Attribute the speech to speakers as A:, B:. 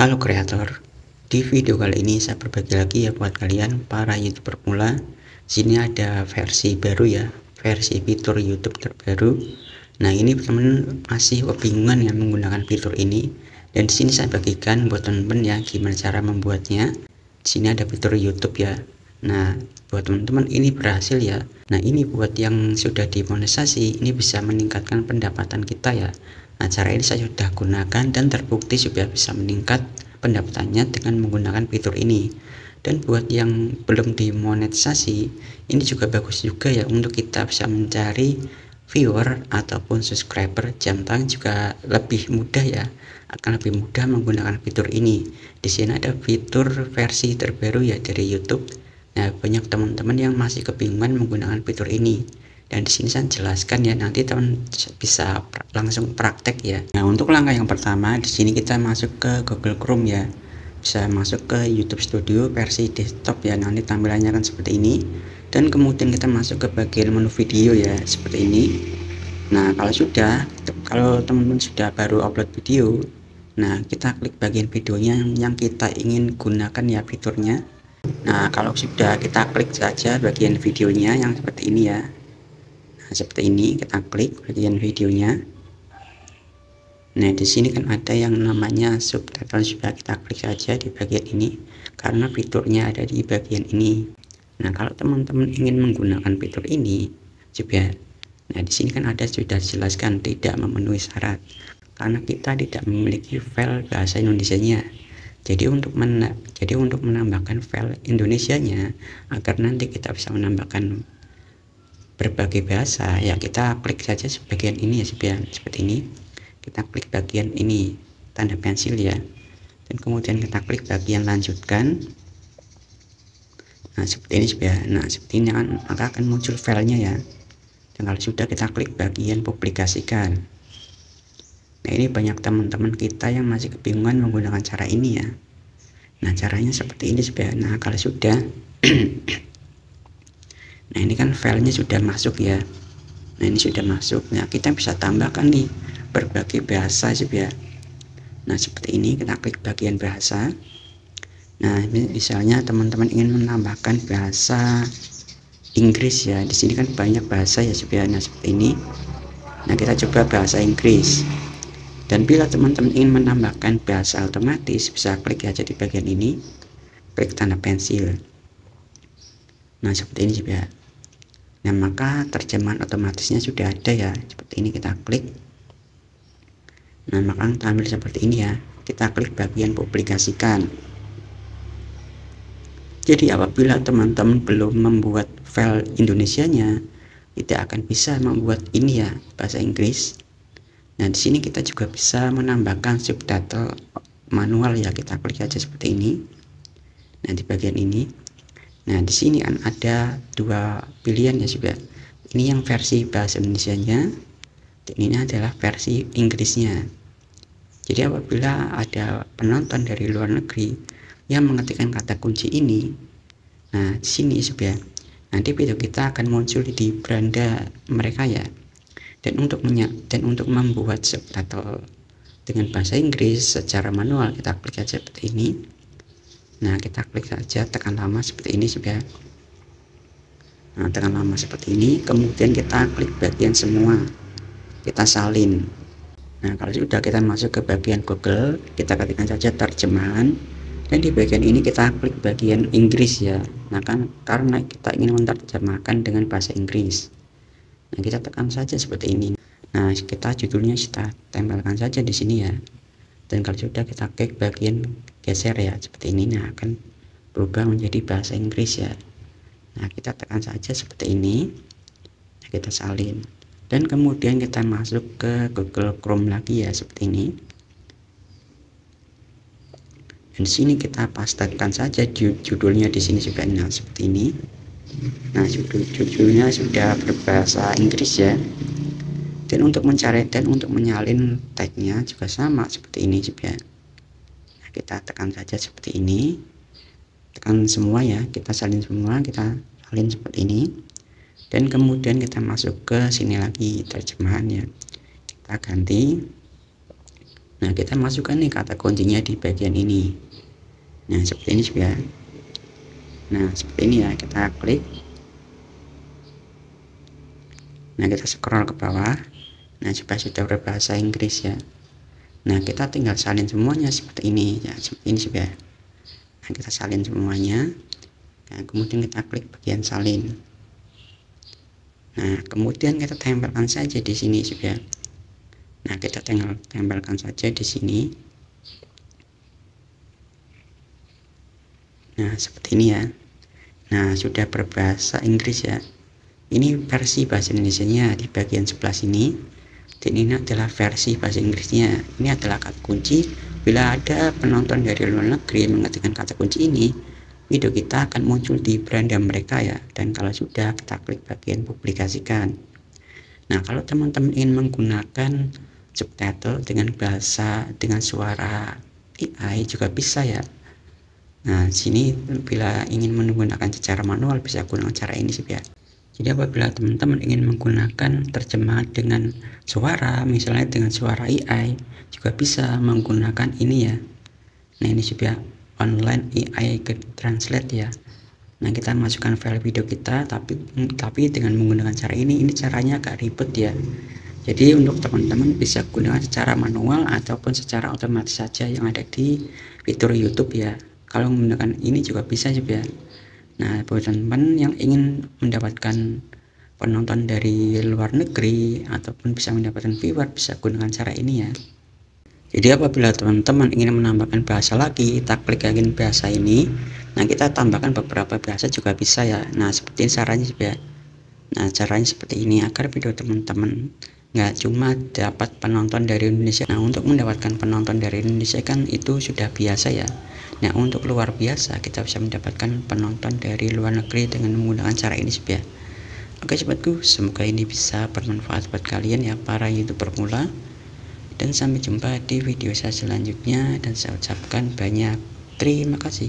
A: Halo kreator, di video kali ini saya berbagi lagi ya buat kalian para YouTuber pemula. Sini ada versi baru ya, versi fitur YouTube terbaru. Nah ini teman-teman masih kebingungan ya menggunakan fitur ini, dan di sini saya bagikan buat teman-teman ya gimana cara membuatnya. Di sini ada fitur YouTube ya. Nah buat teman-teman ini berhasil ya. Nah ini buat yang sudah dimonetisasi, ini bisa meningkatkan pendapatan kita ya. Nah cara ini saya sudah gunakan dan terbukti sudah bisa meningkat pendapatannya dengan menggunakan fitur ini. Dan buat yang belum dimonetisasi, ini juga bagus juga ya untuk kita bisa mencari viewer ataupun subscriber. Jam tangan juga lebih mudah ya, akan lebih mudah menggunakan fitur ini. Di sini ada fitur versi terbaru ya dari YouTube. Nah banyak teman-teman yang masih kebingungan menggunakan fitur ini, dan di sini saya jelaskan ya, nanti teman bisa langsung praktek ya. Nah untuk langkah yang pertama, di sini kita masuk ke Google Chrome ya, bisa masuk ke YouTube Studio versi desktop ya, nanti tampilannya akan seperti ini. Dan kemudian kita masuk ke bagian menu video ya, seperti ini. Nah kalau teman-teman sudah baru upload video, nah kita klik bagian videonya yang kita ingin gunakan ya fiturnya. Nah kalau sudah, kita klik saja bagian videonya yang seperti ini ya. Nah, seperti ini kita klik bagian videonya. Nah di sini kan ada yang namanya subtitle, juga kita klik saja di bagian ini karena fiturnya ada di bagian ini. Nah kalau teman-teman ingin menggunakan fitur ini juga, nah di sini kan ada sudah dijelaskan tidak memenuhi syarat karena kita tidak memiliki file bahasa Indonesianya. Jadi untuk menambahkan file Indonesianya agar nanti kita bisa menambahkan berbagai bahasa ya, kita klik saja bagian ini ya, seperti ini. Kita klik bagian ini tanda pensil ya, dan kemudian kita klik bagian lanjutkan. Nah seperti ini nah seperti ini maka akan muncul filenya ya. Dan kalau sudah, kita klik bagian publikasikan. Nah ini banyak teman-teman kita yang masih kebingungan menggunakan cara ini ya. Nah caranya seperti ini nah kalau sudah nah ini kan filenya sudah masuk ya. Nah ini sudah masuk. Nah kita bisa tambahkan nih berbagai bahasa ya. Nah seperti ini, kita klik bagian bahasa. Nah misalnya teman-teman ingin menambahkan bahasa Inggris ya, di sini kan banyak bahasa ya. Nah seperti ini. Nah kita coba bahasa Inggris. Dan bila teman-teman ingin menambahkan bahasa otomatis, bisa klik aja di bagian ini, klik tanda pensil. Nah seperti ini ya. Nah maka terjemahan otomatisnya sudah ada ya, seperti ini. Kita klik. Nah maka tampil seperti ini ya. Kita klik bagian publikasikan. Jadi apabila teman-teman belum membuat file Indonesianya, tidak akan bisa membuat ini ya bahasa Inggris. Nah di sini kita juga bisa menambahkan subtitle manual ya, kita klik aja seperti ini. Nah di bagian ini. Nah di sini kan ada dua pilihan ya juga. Ini yang versi bahasa Indonesianya, dan ini adalah versi Inggrisnya. Jadi apabila ada penonton dari luar negeri yang mengetikkan kata kunci ini, nah di sini juga nanti video kita akan muncul di beranda mereka ya. Dan untuk membuat subtitle dengan bahasa Inggris secara manual, kita klik aja seperti ini. Nah kita klik saja, tekan lama seperti ini juga. Nah tekan lama seperti ini, kemudian kita klik bagian semua, kita salin. Nah kalau sudah, kita masuk ke bagian Google, kita ketikkan saja terjemahan, dan di bagian ini kita klik bagian Inggris ya. Nah kan karena kita ingin menerjemahkan dengan bahasa Inggris, nah kita tekan saja seperti ini. Nah kita judulnya kita tempelkan saja di sini ya. Dan kalau sudah, kita klik bagian geser ya, seperti ini. Nah akan berubah menjadi bahasa Inggris ya. Nah kita tekan saja seperti ini. Nah, kita salin, dan kemudian kita masuk ke Google Chrome lagi ya, seperti ini. Dan di sini kita pastekan saja judulnya di sini juga. Nah seperti ini. Nah judulnya sudah berbahasa Inggris ya. Dan untuk mencari dan untuk menyalin tagnya juga sama seperti ini juga. Nah kita tekan saja seperti ini, tekan semua ya, kita salin semua, kita salin seperti ini. Dan kemudian kita masuk ke sini lagi terjemahan ya, kita ganti Nah, kita masukkan nih kata kuncinya di bagian ini. Nah, seperti ini ya. Nah, seperti ini ya, kita klik. Nah, kita scroll ke bawah. Nah, sudah berbahasa Inggris ya. Nah, kita tinggal salin semuanya seperti ini ya, seperti ini ya. Nah, kita salin semuanya. Nah, kemudian kita klik bagian salin. Nah, kemudian kita tempelkan saja di sini ya. Nah, kita tinggal tempelkan saja di sini. Nah, seperti ini ya. Nah, sudah berbahasa Inggris ya. Ini versi bahasa Indonesianya di bagian sebelah sini. Dan ini adalah versi bahasa Inggrisnya. Ini adalah kata kunci. Bila ada penonton dari luar negeri mengetikkan kata kunci ini, video kita akan muncul di beranda mereka ya. Dan kalau sudah, kita klik bagian publikasikan. Nah, kalau teman-teman ingin menggunakan subtitle dengan suara AI juga bisa ya. Nah, sini bila ingin menggunakan secara manual bisa gunakan cara ini sih ya. Jadi apabila teman-teman ingin menggunakan terjemahan dengan suara, misalnya dengan suara AI, juga bisa menggunakan ini ya. Nah, ini sih ya, online AI translate ya. Nah, kita masukkan file video kita, tapi dengan menggunakan cara ini caranya agak ribet ya. Jadi untuk teman-teman bisa gunakan secara manual ataupun secara otomatis saja yang ada di fitur YouTube ya. Kalau menggunakan ini juga bisa juga. Nah, buat teman-teman yang ingin mendapatkan penonton dari luar negeri ataupun bisa mendapatkan viewer, bisa gunakan cara ini ya. Jadi apabila teman-teman ingin menambahkan bahasa lagi, kita klik lagi bahasa ini. Nah, kita tambahkan beberapa bahasa juga bisa ya. Nah, seperti ini caranya juga. Nah, caranya seperti ini agar video teman-teman nggak cuma dapat penonton dari Indonesia. Nah, untuk mendapatkan penonton dari Indonesia kan itu sudah biasa ya. Nah, untuk luar biasa kita bisa mendapatkan penonton dari luar negeri dengan menggunakan cara ini ya. Oke sobatku, semoga ini bisa bermanfaat buat kalian ya para YouTuber pemula. Dan sampai jumpa di video saya selanjutnya, dan saya ucapkan banyak terima kasih.